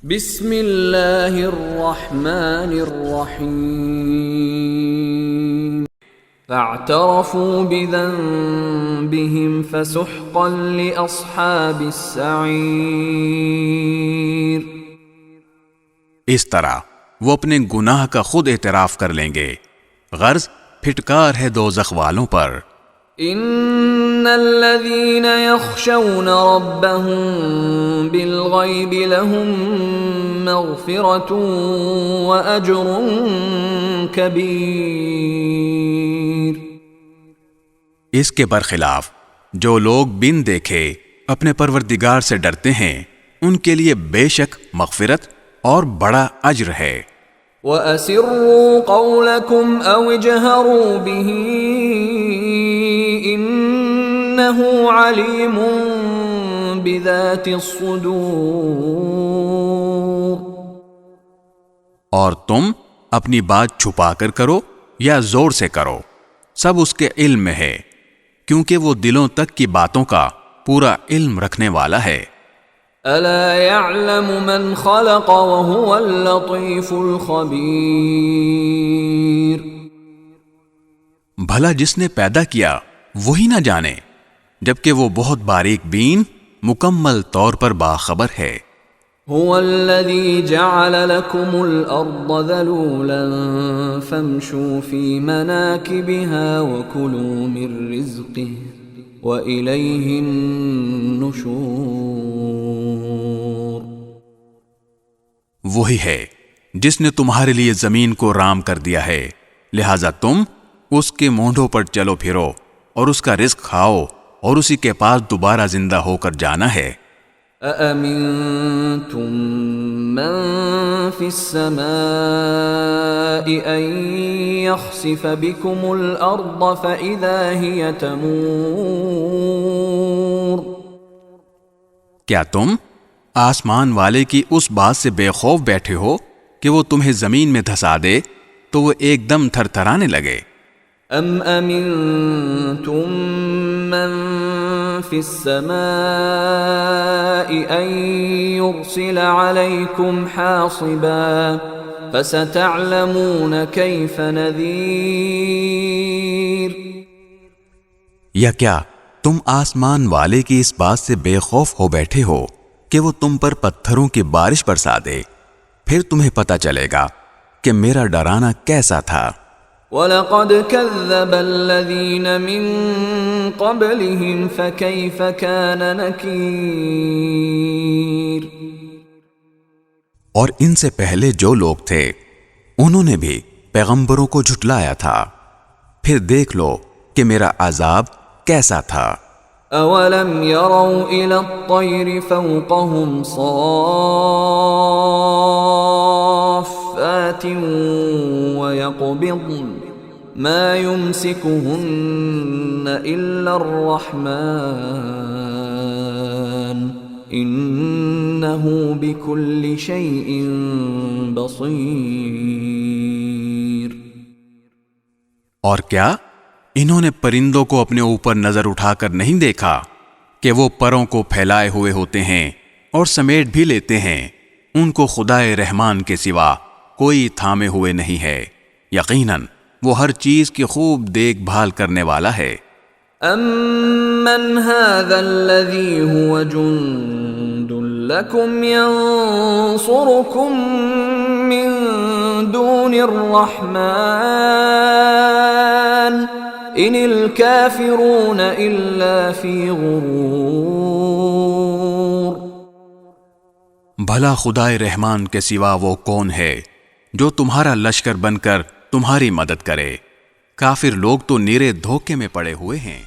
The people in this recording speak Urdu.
بسم اللہ الرحمن الرحیم فاعترفوا بذنبهم فسحقا لأصحاب السعیر۔ اس طرح وہ اپنے گناہ کا خود اعتراف کر لیں گے، غرض پھٹکار ہے دوزخ والوں پر۔ ان الذين يخشون ربهم بالغيب لهم مغفرة واجر كبير۔ اس کے برخلاف جو لوگ بن دیکھے اپنے پروردگار سے ڈرتے ہیں، ان کے لیے بے شک مغفرت اور بڑا اجر ہے۔ وَأَسِرُّوا قَوْلَكُمْ أَوْ اجْهَرُوا بِهِ إِنَّهُ عَلِيمٌ بِذَاتِ الصُّدُورِ۔ اور تم اپنی بات چھپا کر کرو یا زور سے کرو، سب اس کے علم میں ہے، کیونکہ وہ دلوں تک کی باتوں کا پورا علم رکھنے والا ہے۔ أَلَا يَعْلَمُ مَنْ خَلَقَ وَهُوَ اللَّطِيفُ الْخَبِيرُ۔ بھلا جس نے پیدا کیا وہی نہ جانے، جبکہ وہ بہت باریک بین مکمل طور پر باخبر ہے۔ هو الذي جعل لكم الأرض ذلولا فامشوا في مناكبها وكلوا من رزقه وإليه النشور۔ وہی ہے جس نے تمہارے لیے زمین کو رام کر دیا ہے، لہذا تم اس کے مونڈوں پر چلو پھرو اور اس کا رزق کھاؤ اور اسی کے پاس دوبارہ زندہ ہو کر جانا ہے۔ أَأَمِنْتُمْ مَنْ فِي السَّمَاءِ أَنْ يَخْسِفَ بِكُمُ الْأَرْضَ فَإِذَا هِيَ تَمُورُ۔ کیا تم آسمان والے کی اس بات سے بے خوف بیٹھے ہو کہ وہ تمہیں زمین میں دھسا دے تو وہ ایک دم تھر تھرانے لگے؟ ام امنتم من في السماء ان يرسل عليكم حاصبا فستعلمون كيف نذير۔ یا کیا تم آسمان والے کی اس بات سے بے خوف ہو بیٹھے ہو کہ وہ تم پر پتھروں کی بارش برسا دے؟ پھر تمہیں پتہ چلے گا کہ میرا ڈرانا کیسا تھا۔ وَلَقَدْ كَذَّبَ الَّذِينَ مِن قَبْلِهِمْ فَكَيْفَ كَانَ نَكِيرٌ۔ اور ان سے پہلے جو لوگ تھے انہوں نے بھی پیغمبروں کو جھٹلایا تھا، پھر دیکھ لو کہ میرا عذاب کیسا تھا۔ أَوَلَمْ يَرَوْا إِلَى الطَّيْرِ فَوْقَهُمْ صَافَّاتٍ وَيَقْبِضْنَ مَا يُمْسِكُهُنَّ إِلَّا الرَّحْمَنُ إِنَّهُ بِكُلِّ شَيْءٍ بَصِيرٌ۔ اور کیا انہوں نے پرندوں کو اپنے اوپر نظر اٹھا کر نہیں دیکھا کہ وہ پروں کو پھیلائے ہوئے ہوتے ہیں اور سمیٹ بھی لیتے ہیں، ان کو خدائے رحمان کے سوا کوئی تھامے ہوئے نہیں ہے، یقیناً وہ ہر چیز کی خوب دیکھ بھال کرنے والا ہے۔ أَمَّنْ هَذَا الَّذِي هُوَ جُنْدٌ لَكُمْ يَنْصُرُكُمْ مِنْ دُونِ الرَّحْمَنِ إِنِ الْكَافِرُونَ إِلَّا فِي غُرُورٍ۔ بھلا خدائے رحمان کے سوا وہ کون ہے جو تمہارا لشکر بن کر تمہاری مدد کرے؟ کافر لوگ تو نیرے دھوکے میں پڑے ہوئے ہیں۔